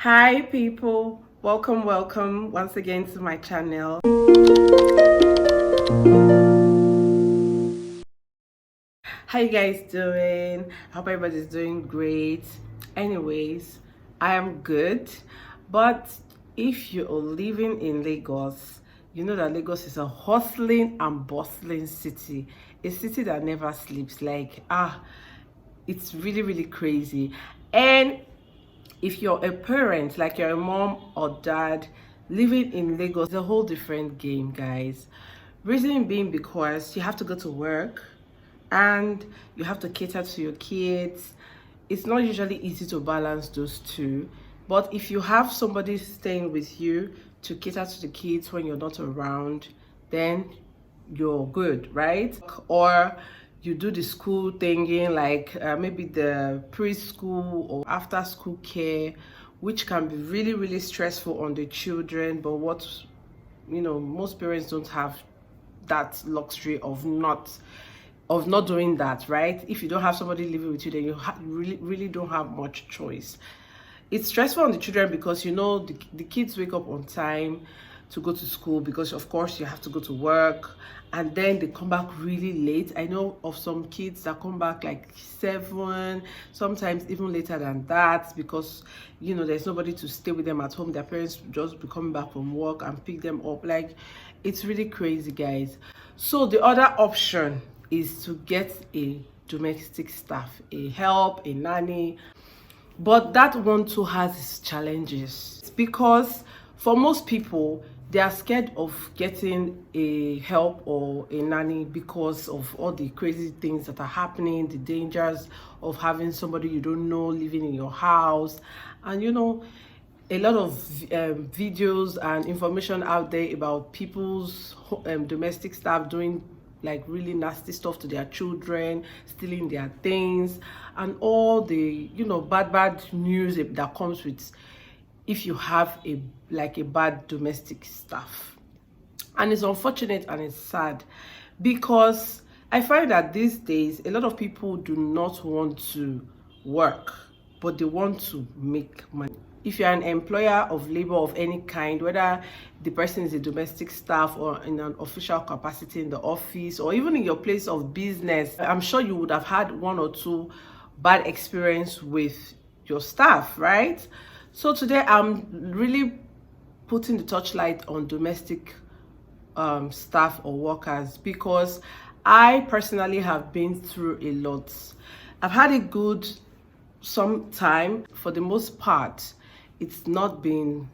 Hi people, welcome once again to my channel. How you guys doing? I hope everybody's doing great. Anyways, I am good, but if you are living in Lagos, you know that Lagos is a hustling and bustling city, a city that never sleeps. It's really crazy. And if you're a parent, like you're a mom or dad living in Lagos, it's a whole different game, guys. Reason being because you have to go to work and you have to cater to your kids. It's not usually easy to balance those two. But if you have somebody staying with you to cater to the kids when you're not around, then you're good, right? Or you do the school thingy, like maybe the preschool or after school care, which can be really stressful on the children. But what most parents don't have that luxury of not doing that, right? If you don't have somebody living with you, then you really don't have much choice. It's stressful on the children because the kids wake up on time to go to school, because of course you have to go to work, and then they come back really late. I know of some kids that come back like 7, sometimes even later than that, because there's nobody to stay with them at home. Their parents just be coming back from work and pick them up. Like, it's really crazy, guys. So the other option is to get a domestic staff, a help, a nanny. But that one too has its challenges. It's because for most people, they are scared of getting a help or a nanny because of all the crazy things that are happening, the dangers of having somebody you don't know living in your house. And a lot of videos and information out there about people's domestic staff doing like really nasty stuff to their children, stealing their things, and all the bad news that comes with if you have a bad domestic staff. And it's unfortunate and it's sad, because I find that these days a lot of people do not want to work, but they want to make money. If you're an employer of labor of any kind, whether the person is a domestic staff or in an official capacity in the office or even in your place of business, I'm sure you would have had one or two bad experience with your staff, right? So today I'm really putting the touchlight on domestic staff or workers, because I personally have been through a lot. I've had it good some time. For the most part, it's not been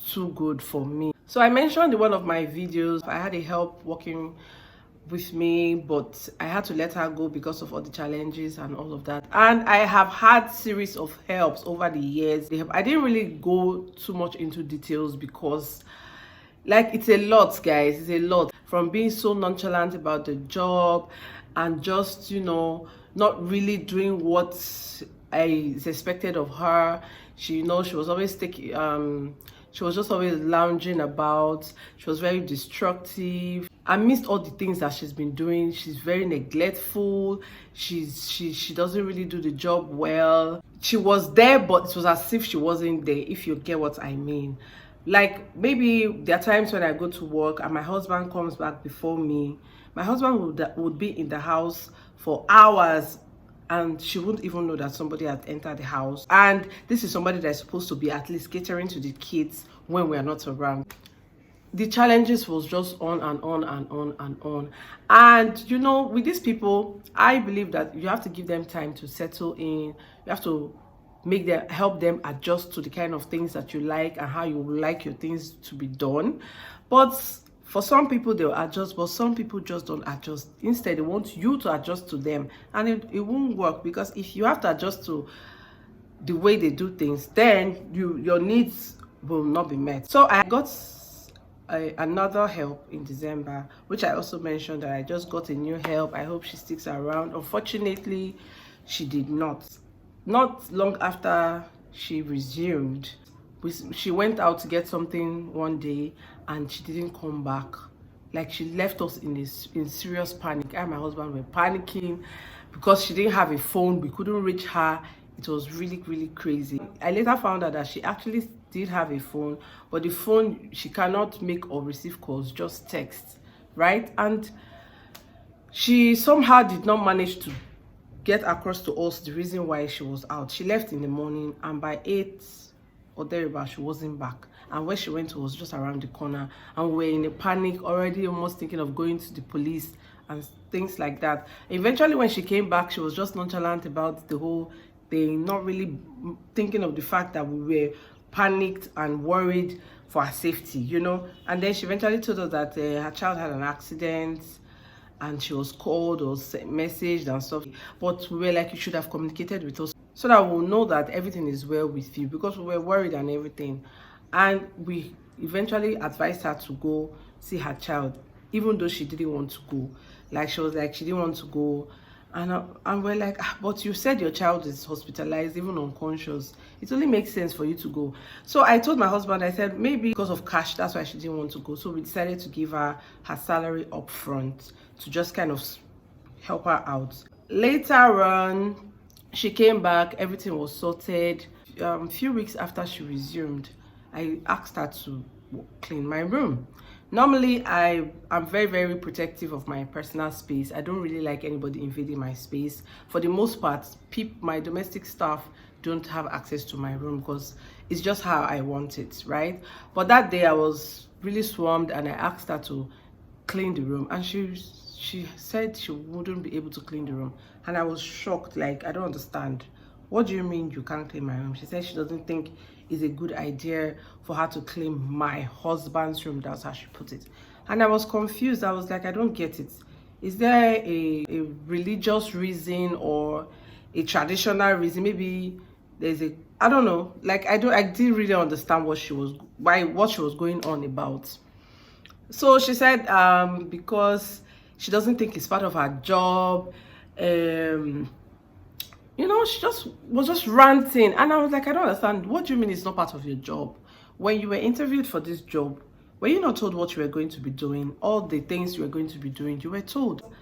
too good for me. So I mentioned in one of my videos, I had a help working with me, but I had to let her go because of all the challenges and all of that. And I have had series of helps over the years. I didn't really go too much into details because it's a lot, guys. It's a lot. From being so nonchalant about the job and just not really doing what is expected of her. She was always taking she was just always lounging about. She was very destructive. I missed all the things that she's been doing. She's very neglectful. She doesn't really do the job well. She was there, but it was as if she wasn't there, if you get what I mean. Like, maybe there are times when I go to work and my husband comes back before me. My husband would be in the house for hours, and she wouldn't even know that somebody had entered the house. And this is somebody that's supposed to be at least catering to the kids when we are not around. The challenges was just on and on and on and on. And with these people, I believe that you have to give them time to settle in. You have to help them adjust to the kind of things that you like and how you would like your things to be done. But for some people, they'll adjust, but some people just don't adjust. Instead, they want you to adjust to them, and it won't work, because if you have to adjust to the way they do things, then your needs will not be met. So I got another help in December, which I also mentioned that I just got a new help. I hope she sticks around. Unfortunately, she did not. Not long after she resumed, she went out to get something one day and she didn't come back. Like, she left us in serious panic. I and my husband were panicking because she didn't have a phone. We couldn't reach her. It was really, really crazy. I later found out that she actually did have a phone, but the phone, she cannot make or receive calls, just text, right? And she somehow did not manage to get across to us the reason why she was out. She left in the morning, and by 8 or thereabout, she wasn't back. And where she went to was just around the corner, and we were in a panic, already almost thinking of going to the police and things like that. Eventually, when she came back, she was just nonchalant about the whole thing, not really thinking of the fact that we were panicked and worried for her safety, you know. And then she eventually told us that her child had an accident, and she was called or messaged and stuff. But we were like, you should have communicated with us so that we'll know that everything is well with you, because we were worried and everything. And we eventually advised her to go see her child, even though she didn't want to go. Like, she was like, she didn't want to go. And we're like, but you said your child is hospitalized, even unconscious. It only makes sense for you to go. So I told my husband, I said, maybe because of cash, that's why she didn't want to go. So we decided to give her her salary up front to just kind of help her out. Later on, she came back, everything was sorted. A few weeks after she resumed, I asked her to clean my room. Normally, I'm very, very protective of my personal space. I don't really like anybody invading my space. For the most part, my domestic staff don't have access to my room because it's just how I want it, right? But that day I was really swarmed, and I asked her to clean the room, and she said she wouldn't be able to clean the room. And I was shocked, like, I don't understand. What do you mean you can't clean my room? She said she doesn't think it's a good idea for her to clean my husband's room. That's how she put it. And I was confused. I was like, I don't get it. Is there a religious reason or a traditional reason? Maybe there's a, I don't know. Like, I didn't really understand what she was going on about. So she said because she doesn't think it's part of her job. You know, she was just ranting, and I was like, I don't understand. What do you mean it's not part of your job? When you were interviewed for this job, were you not told what you were going to be doing? All the things you were going to be doing, you were told.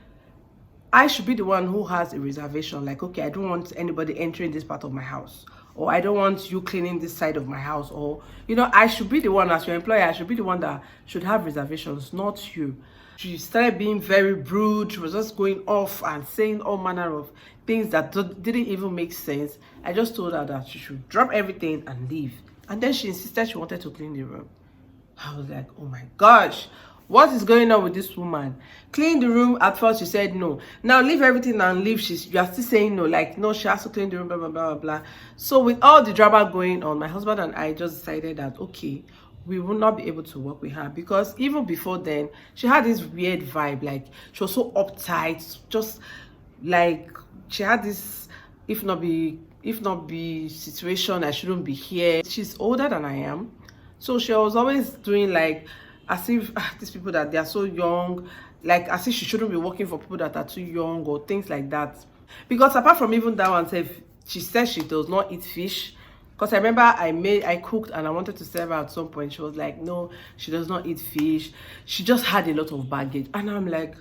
I should be the one who has a reservation, like, okay, I don't want anybody entering this part of my house, or I don't want you cleaning this side of my house, or, you know, I should be the one, as your employer, I should be the one that should have reservations, not you. She started being very rude. She was just going off and saying all manner of things that didn't even make sense. I just told her that she should drop everything and leave. And then she insisted she wanted to clean the room. I was like, oh my gosh, what is going on with this woman? Clean the room. At first she said no. Now leave everything and leave. You are still saying no. Like, no, she has to clean the room, blah, blah, blah, blah. So with all the drama going on, my husband and I just decided that, okay, we will not be able to work with her, because even before then, she had this weird vibe. Like, she was so uptight, just like she had this, if not be situation, I shouldn't be here. She's older than I am, so she was always doing like as if these people that they are so young, like as if she shouldn't be working for people that are too young or things like that. Because apart from even that one, she said she does not eat fish. Because I remember I cooked and I wanted to serve her at some point. She was like, no, she does not eat fish. She just had a lot of baggage. And I'm like,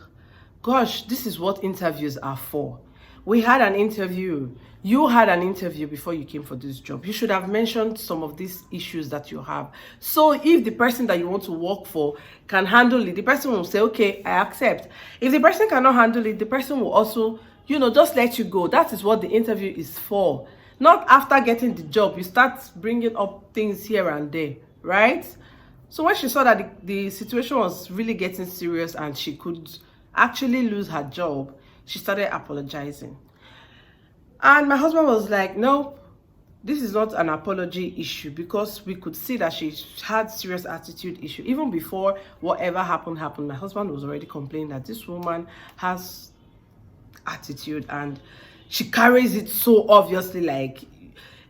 gosh, this is what interviews are for. We had an interview. You had an interview before you came for this job. You should have mentioned some of these issues that you have. So if the person that you want to work for can handle it, the person will say, okay, I accept. If the person cannot handle it, the person will also, you know, just let you go. That is what the interview is for. Not after getting the job, you start bringing up things here and there, right? So when she saw that the situation was really getting serious and she could actually lose her job, she started apologizing. And my husband was like, no, this is not an apology issue, because we could see that she had serious attitude issue. Even before whatever happened, my husband was already complaining that this woman has attitude, and she carries it so obviously, like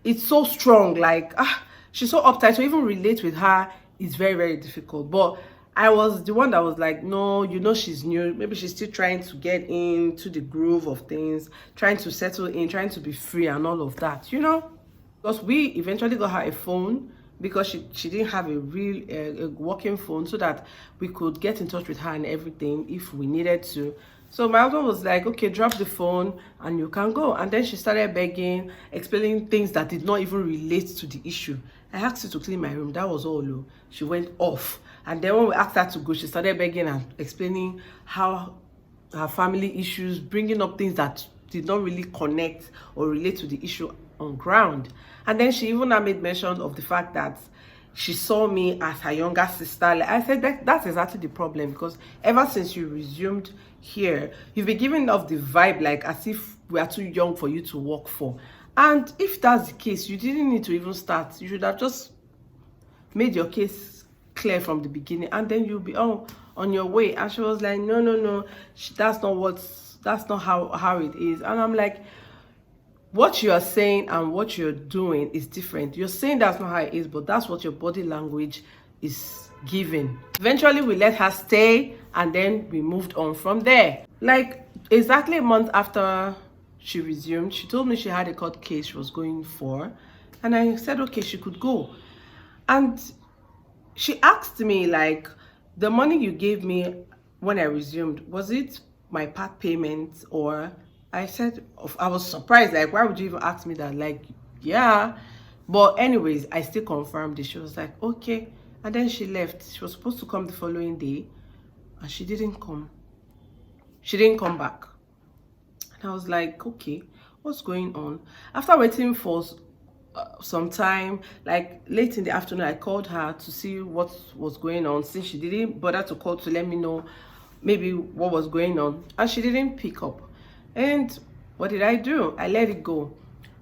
it's so strong, like she's so uptight, so even relate with her is very, very difficult. But I was the one that was like, no, you know, she's new, maybe she's still trying to get into the groove of things, trying to settle in, trying to be free and all of that, you know. Because we eventually got her a phone, because she didn't have a real a working phone, so that we could get in touch with her and everything if we needed to. So my husband was like, okay, drop the phone and you can go. And then she started begging, explaining things that did not even relate to the issue. I asked her to clean my room. That was all. Oh. She went off. And then when we asked her to go, she started begging and explaining how her family issues, bringing up things that did not really connect or relate to the issue on ground. And then she even made mention of the fact that she saw me as her younger sister. Like I said, that's exactly the problem, because ever since you resumed here, you've been giving off the vibe like as if we are too young for you to work for. And if that's the case, you didn't need to even start. You should have just made your case clear from the beginning, and then you'll be on your way. And she was like, no, that's not how it is. And I'm like, what you are saying and what you're doing is different. You're saying that's not how it is, but that's what your body language is giving. Eventually we let her stay, and then we moved on from there. Like exactly a month after she resumed, she told me she had a court case she was going for, and I said okay, she could go. And she asked me, like, the money you gave me when I resumed, was it my part payment? Or I said, I was surprised, like, why would you even ask me that? Like, yeah. But anyways, I still confirmed it. She was like, okay. And then she left. She was supposed to come the following day, and she didn't come. She didn't come back. And I was like, okay, what's going on? After waiting for some time, like late in the afternoon, I called her to see what was going on, since she didn't bother to call to let me know maybe what was going on, and she didn't pick up. And what did I do? I let it go.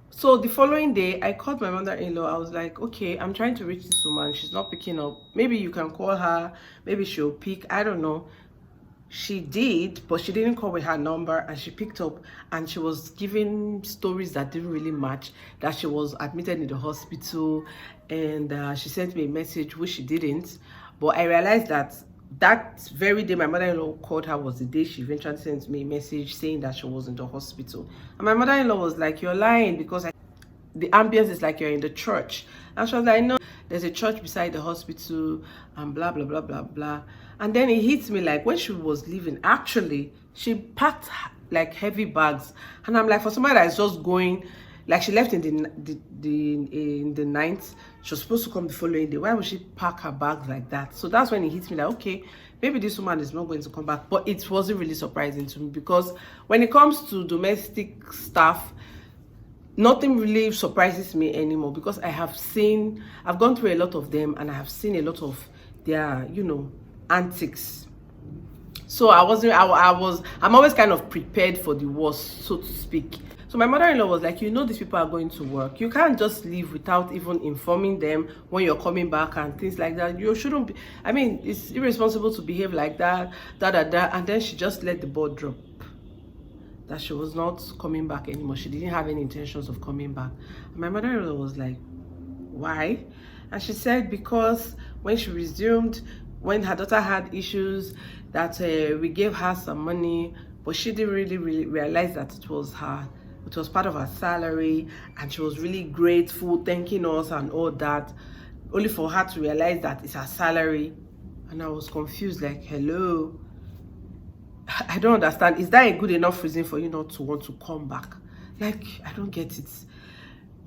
So the following day, I called my mother-in-law. I was like, okay, I'm trying to reach this woman, she's not picking up. Maybe you can call her, maybe she'll pick, I don't know. She did, but she didn't call with her number, and she picked up, and she was giving stories that didn't really match, that she was admitted in the hospital, and she sent me a message, which she didn't. But I realized that very day my mother-in-law called her was the day she eventually sent me a message saying that she was in the hospital. And my mother-in-law was like, you're lying, because the ambience is like you're in the church. And she was like, no, there's a church beside the hospital, and blah blah blah blah blah. And then it hits me, like, when she was leaving, actually she packed like heavy bags, and I'm like, for somebody that's just going, like, she left in the night, she was supposed to come the following day, why would she pack her bags like that? So that's when it hits me, like, okay, maybe this woman is not going to come back. But it wasn't really surprising to me, because when it comes to domestic stuff, nothing really surprises me anymore, because I've gone through a lot of them, and I have seen a lot of their, antics. So I'm always kind of prepared for the worst, so to speak. So my mother-in-law was like, these people are going to work. You can't just leave without even informing them when you're coming back and things like that. You shouldn't be, it's irresponsible to behave like that, and then she just let the ball drop, that she was not coming back anymore. She didn't have any intentions of coming back. And my mother-in-law was like, why? And she said, because when she resumed, when her daughter had issues, that we gave her some money, but she didn't really realize that it was part of her salary, and she was really grateful, thanking us and all that, only for her to realize that it's her salary. And I was confused, like, hello, I don't understand. Is that a good enough reason for you not to want to come back? Like, I don't get it.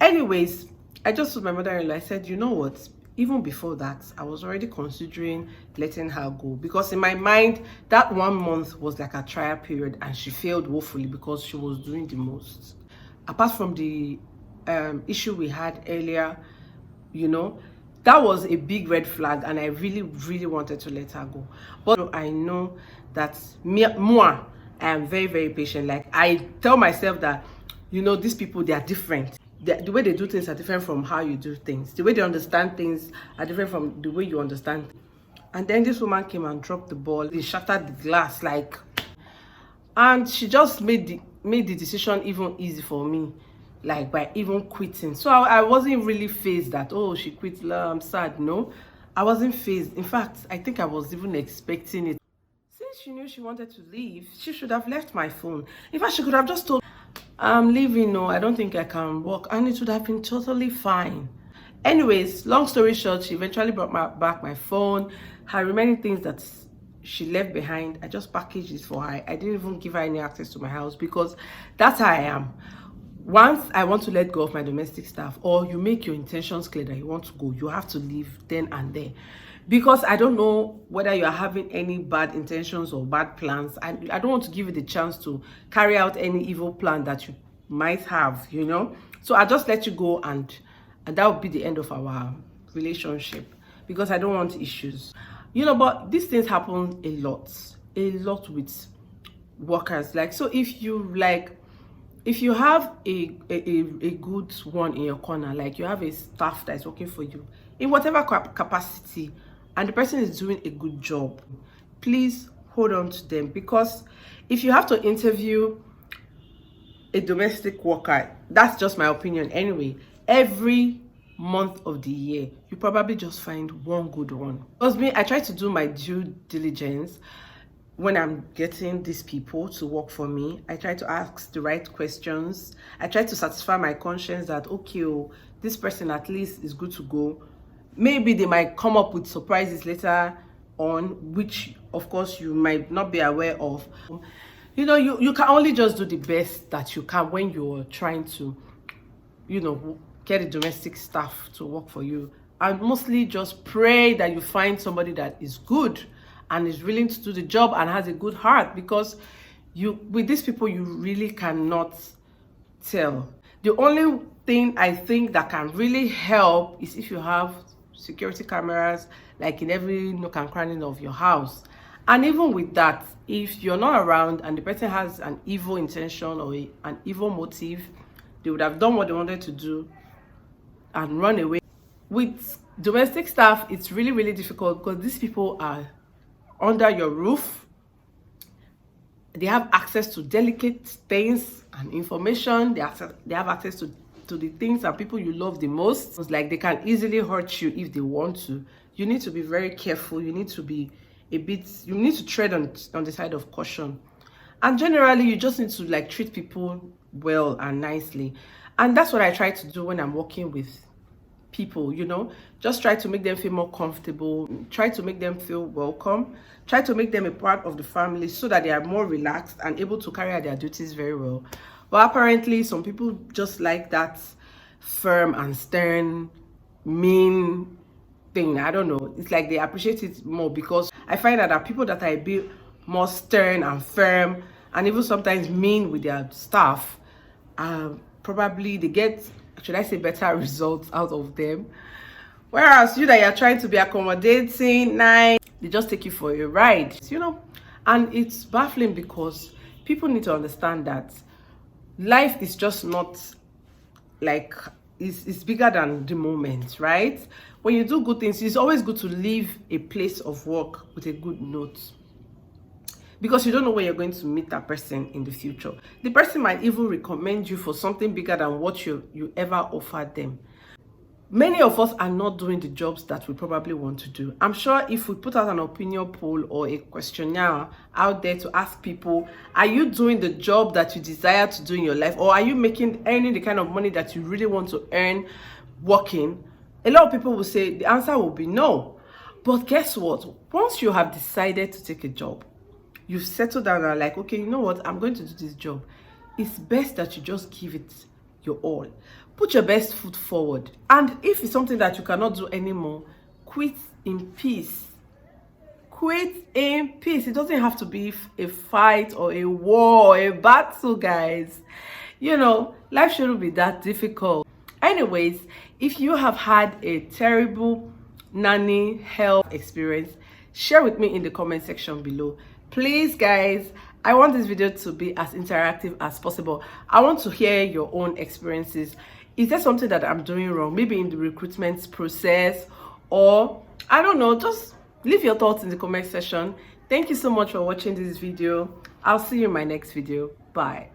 Anyways, I just told my mother-in-law, I said, you know what? Even before that, I was already considering letting her go, because in my mind, that 1 month was like a trial period, and she failed woefully because she was doing the most. Apart from the issue we had earlier, that was a big red flag, and I really wanted to let her go. But I know that I am very, very patient. Like, I tell myself that, these people, they are different. The way they do things are different from how you do things. The way they understand things are different from the way you understand. And then this woman came and dropped the ball. They shattered the glass, like, and she just made the decision even easy for me, like, by even quitting. So I wasn't really fazed that, oh, she quit, I'm sad. No, I wasn't fazed. In fact, I think I was even expecting it. Since she knew she wanted to leave, she should have left my phone. In fact, she could have just told, I'm leaving, no, I don't think I can walk, and it would have been totally fine. Anyways, long story short, she eventually brought back my phone, her remaining things that she left behind, I just packaged it for her. I didn't even give her any access to my house, because that's how I am. Once I want to let go of my domestic staff, or you make your intentions clear that you want to go, you have to leave then and there. Because I don't know whether you are having any bad intentions or bad plans. I don't want to give you the chance to carry out any evil plan that you might have, you know. So I just let you go, and that would be the end of our relationship, because I don't want issues, you know. But these things happen a lot with workers. Like, so if you have a good one in your corner, like you have a staff that is working for you in whatever capacity, and the person is doing a good job, please hold on to them. Because if you have to interview a domestic worker, that's just my opinion anyway, every month of the year, you probably just find one good one. Because me, I try to do my due diligence when I'm getting these people to work for me. I try to ask the right questions. I try to satisfy my conscience that, okay, oh, this person at least is good to go. Maybe they might come up with surprises later on, which of course you might not be aware of. You know, you can only just do the best that you can when you're trying to, you know, get a domestic staff to work for you. And mostly just pray that you find somebody that is good and is willing to do the job and has a good heart, because with these people, you really cannot tell. The only thing I think that can really help is if you have security cameras, like in every nook and cranny of your house. And even with that, if you're not around and the person has an evil intention or an evil motive, they would have done what they wanted to do and run away. With domestic staff, it's really, really difficult, because these people are under your roof. They have access to delicate things and information. They have access to the things and people you love the most. It's like they can easily hurt you if they want to. You need to be very careful. You need to be you need to tread on the side of caution. And generally, you just need to like treat people well and nicely. And that's what I try to do when I'm working with people, you know. Just try to make them feel more comfortable, try to make them feel welcome, try to make them a part of the family, so that they are more relaxed and able to carry out their duties very well. But apparently some people just like that firm and stern, mean thing. I don't know, it's like they appreciate it more, because I find that people that are a bit more stern and firm and even sometimes mean with their staff, probably they get, should I say, better results out of them. Whereas you that you're trying to be accommodating, nice, they just take you for a ride, you know. And it's baffling, because people need to understand that life is just not like, it's bigger than the moment, right? When you do good things, it's always good to leave a place of work with a good note, because you don't know where you're going to meet that person in the future. The person might even recommend you for something bigger than what you ever offered them. Many of us are not doing the jobs that we probably want to do. I'm sure if we put out an opinion poll or a questionnaire out there to ask people, are you doing the job that you desire to do in your life? Or are you earning the kind of money that you really want to earn working? A lot of people will say the answer will be no. But guess what? Once you have decided to take a job, you've settled down and are like, okay, you know what, I'm going to do this job. It's best that you just give it your all. Put your best foot forward. And if it's something that you cannot do anymore, quit in peace. Quit in peace. It doesn't have to be a fight or a war or a battle, guys. You know, life shouldn't be that difficult. Anyways, if you have had a terrible nanny health experience, share with me in the comment section below. Please, guys, I want this video to be as interactive as possible. I want to hear your own experiences. Is there something that I'm doing wrong? Maybe in the recruitment process, or I don't know, just leave your thoughts in the comment section. Thank you so much for watching this video. I'll see you in my next video. Bye.